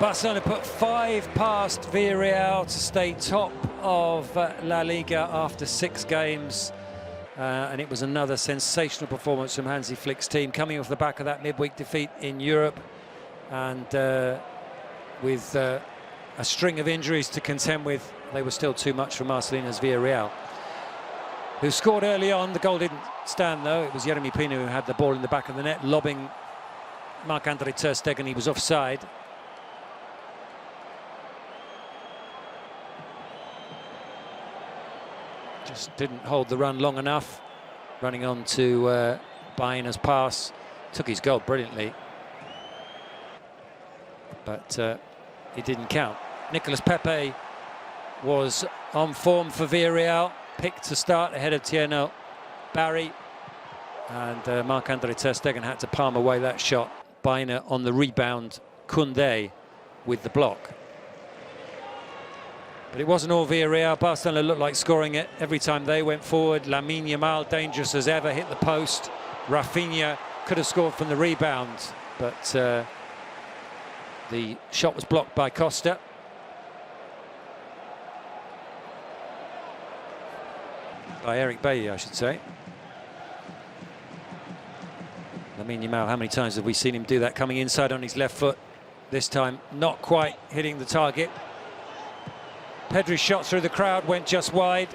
Barcelona put 5 past Villarreal to stay top of La Liga after 6 games. And it was another sensational performance from Hansi Flick's team, coming off the back of that midweek defeat in Europe, and with a string of injuries to contend with, they were still too much for Marcelino's Villarreal, who scored early on. The goal didn't stand, though. It was Yeremy Pino who had the ball in the back of the net, lobbing Marc-Andre Ter Stegen. He was offside. Just didn't hold the run long enough. Running on to Baena's pass. Took his goal brilliantly, but it didn't count. Nicolas Pepe was on form for Villarreal. Picked to start ahead of Tierno Barry. And Marc-Andre Ter Stegen had to palm away that shot. Baena on the rebound. Koundé with the block. But it wasn't all Villarreal. Barcelona looked like scoring it every time they went forward. Lamine Yamal, dangerous as ever, hit the post. Rafinha could have scored from the rebound, but the shot was blocked by Costa. By Eric Bailly, I should say. Lamine Yamal, how many times have we seen him do that, coming inside on his left foot? This time, not quite hitting the target. Pedri's shot through the crowd went just wide.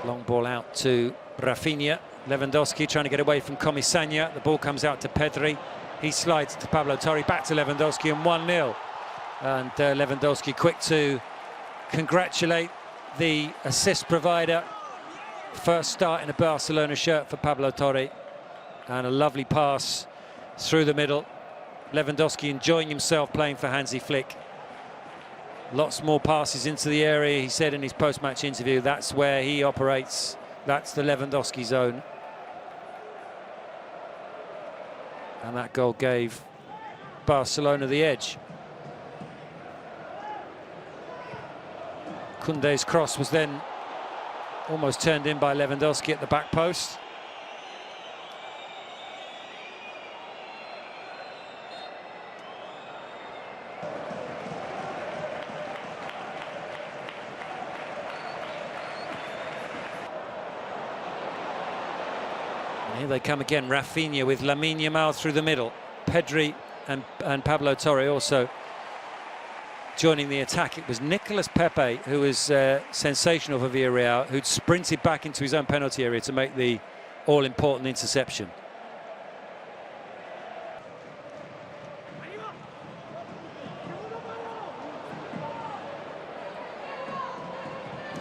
Long ball out to Rafinha. Lewandowski trying to get away from Comisania. The ball comes out to Pedri. He slides to Pablo Torre, back to Lewandowski, and 1-0. And Lewandowski quick to congratulate the assist provider. First start in a Barcelona shirt for Pablo Torre, and a lovely pass through the middle. Lewandowski enjoying himself playing for Hansi Flick. Lots more passes into the area. He said in his post-match interview that's where he operates. That's the Lewandowski zone. And that goal gave Barcelona the edge. Koundé's cross was then almost turned in by Lewandowski at the back post. And here they come again, Rafinha with Lamine Yamal through the middle. Pedri and Pablo Torre also joining the attack. It was Nicolas Pepe, who was sensational for Villarreal, who'd sprinted back into his own penalty area to make the all-important interception.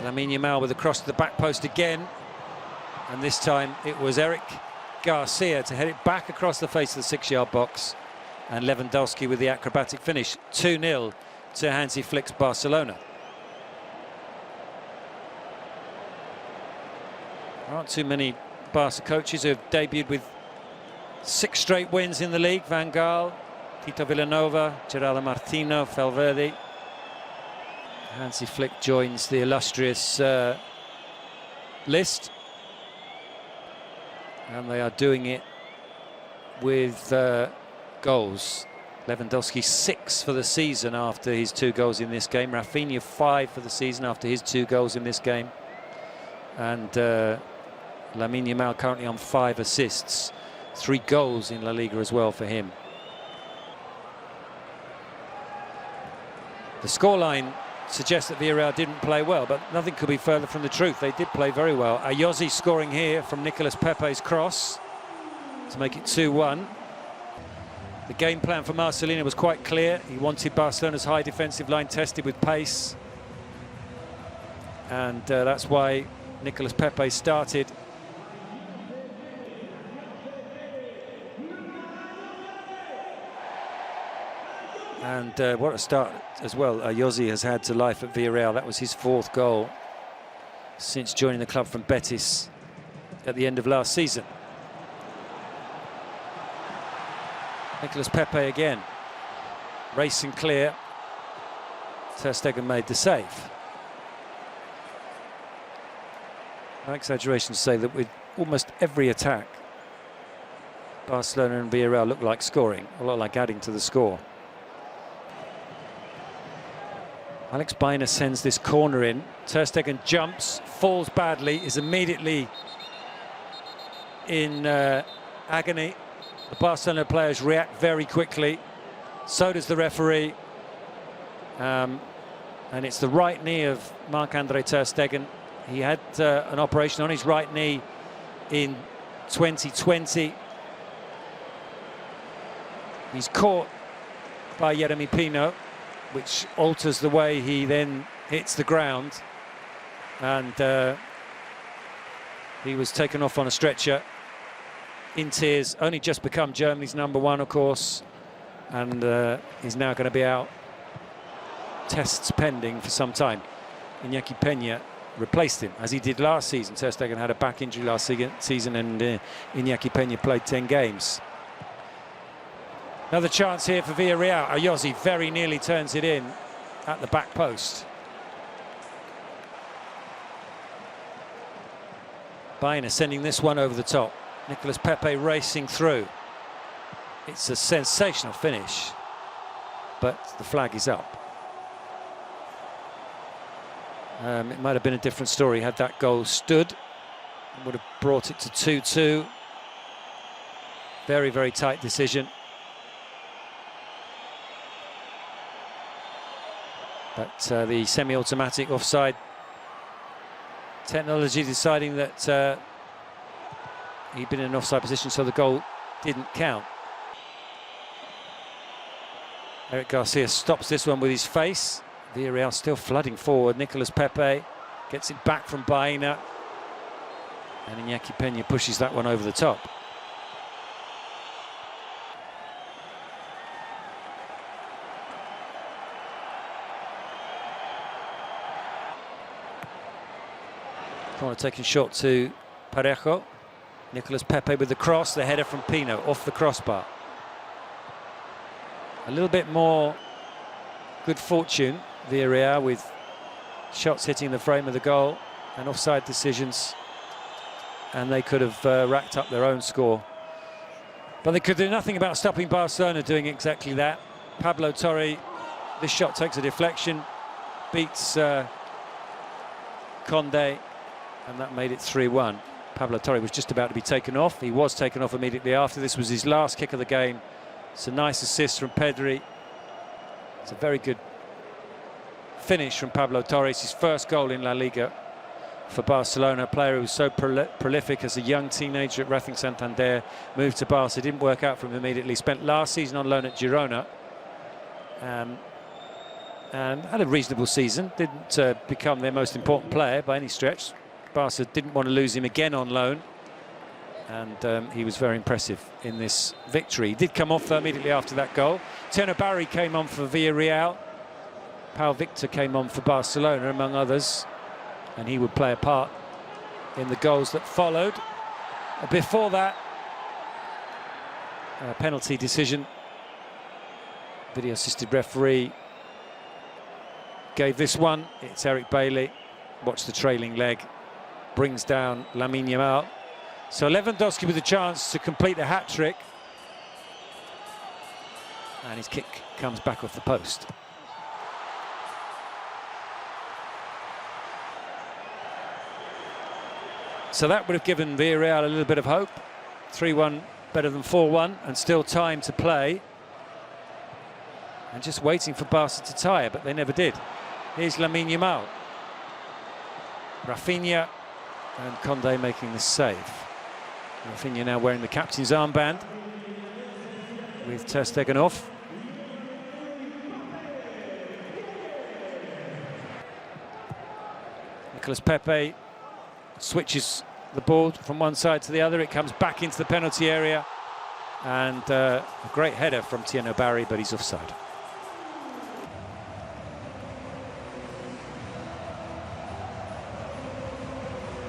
Lamine Yamal with a cross to the back post again, and this time it was Eric Garcia to head it back across the face of the 6-yard box, and Lewandowski with the acrobatic finish. 2-0 to Hansi Flick's Barcelona. There aren't too many Barca coaches who have debuted with 6 straight wins in the league. Van Gaal, Tito Villanova, Gerardo Martino, Valverde. Hansi Flick joins the illustrious list, and they are doing it with goals. Lewandowski 6 for the season after his 2 goals in this game. Rafinha 5 for the season after his 2 goals in this game. And Lamine Yamal currently on 5 assists. 3 goals in La Liga as well for him. The scoreline suggests that Villarreal didn't play well, but nothing could be further from the truth. They did play very well. Ayozi scoring here from Nicolas Pepe's cross to make it 2-1. The game plan for Marcelino was quite clear. He wanted Barcelona's high defensive line tested with pace, and that's why Nicolas Pepe started. And what a start as well Ayozi has had to life at Villarreal. That was his 4th goal since joining the club from Betis at the end of last season. Nicolas Pepe again, racing clear. Ter Stegen made the save. No exaggeration to say that with almost every attack, Barcelona and Villarreal look like scoring, a lot like adding to the score. Alex Baena sends this corner in. Ter Stegen jumps, falls badly, is immediately in agony. The Barcelona players react very quickly. So does the referee. And it's the right knee of Marc-Andre Ter Stegen. He had an operation on his right knee in 2020. He's caught by Yeremy Pino, which alters the way he then hits the ground. And he was taken off on a stretcher in tears. Only just become Germany's #1, of course, and he's now going to be out. Tests pending for some time. Iñaki Peña replaced him, as he did last season. Ter Stegen had a back injury last season, and Iñaki Peña played 10 games. Another chance here for Villarreal. Ayozi very nearly turns it in at the back post. Baena sending this one over the top. Nicolas Pepe racing through. It's a sensational finish, but the flag is up. It might have been a different story had that goal stood. It would have brought it to 2-2. Very, very tight decision. But the semi-automatic offside technology deciding that he'd been in an offside position, so the goal didn't count. Eric Garcia stops this one with his face. Villarreal still flooding forward. Nicolas Pepe gets it back from Baena, and Iñaki Peña pushes that one over the top. Corner taken short to Parejo. Nicolas Pepe with the cross, the header from Pino off the crossbar. A little bit more good fortune, Villarreal, with shots hitting the frame of the goal and offside decisions, and they could have racked up their own score. But they could do nothing about stopping Barcelona doing exactly that. Pablo Torre, this shot takes a deflection, beats Condé, and that made it 3-1. Pablo Torre was just about to be taken off. He was taken off immediately after. This was his last kick of the game. It's a nice assist from Pedri. It's a very good finish from Pablo Torres, his first goal in La Liga for Barcelona. A player who was so prolific as a young teenager at Racing Santander, moved to Barca, didn't work out for him immediately. Spent last season on loan at Girona, and had a reasonable season. Didn't become their most important player by any stretch. Barca didn't want to lose him again on loan, and he was very impressive in this victory. He did come off though immediately after that goal. Ter Stegen came on for Villarreal. Pau Victor came on for Barcelona, among others, and he would play a part in the goals that followed. Before that, a penalty decision. Video assisted referee gave this one. It's Eric Bailly. Watch the trailing leg. Brings down Lamine Yamal. So Lewandowski with a chance to complete the hat-trick. And his kick comes back off the post. So that would have given Villarreal a little bit of hope. 3-1 better than 4-1, and still time to play. And just waiting for Barca to tie it, but they never did. Here's Lamine Yamal. Rafinha and Condé making the save. Rafinha now wearing the captain's armband with Ter Stegen off. Nicolas Pepe switches the ball from one side to the other. It comes back into the penalty area, and a great header from Ter Stegen, but he's offside.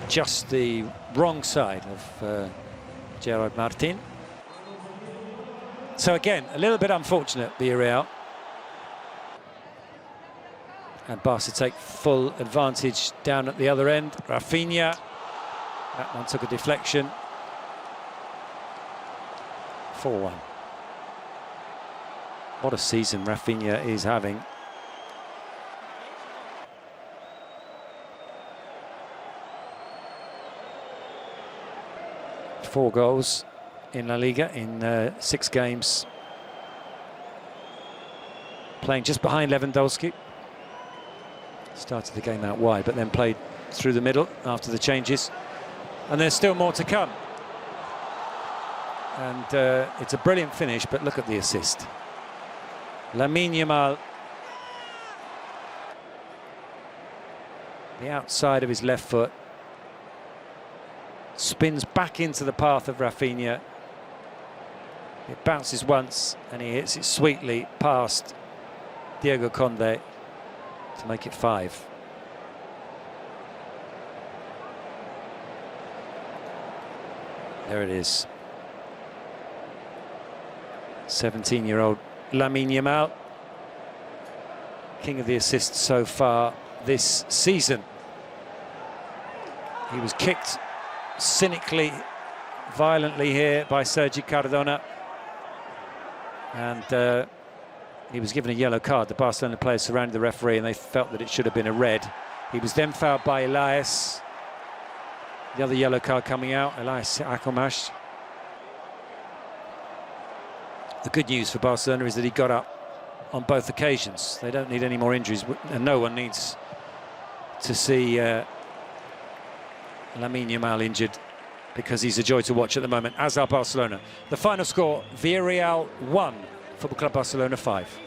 Just the wrong side of Gerard Martin. So again, a little bit unfortunate, Villarreal. And Barca take full advantage down at the other end. Rafinha That one took a deflection. 4-1. What a season Rafinha is having. Four goals in LaLiga in 6 games. Playing just behind Lewandowski. Started the game out wide, but then played through the middle after the changes. And there's still more to come. And it's a brilliant finish, but look at the assist. Lamine Yamal. The outside of his left foot. Spins back into the path of Rafinha. It bounces once and he hits it sweetly past Diego Conde to make it 5. There it is. 17-year-old Lamine Yamal, king of the assists so far this season. He was kicked cynically, violently here by Sergi Cardona, and he was given a yellow card. The Barcelona players surrounded the referee and they felt that it should have been a red. He was then fouled by Elias. The other yellow card coming out, Elias Akomash. The good news for Barcelona is that he got up on both occasions. They don't need any more injuries, and no one needs to see Lamine Yamal injured, because he's a joy to watch at the moment, as are Barcelona. The final score, Villarreal 1, Football Club Barcelona 5.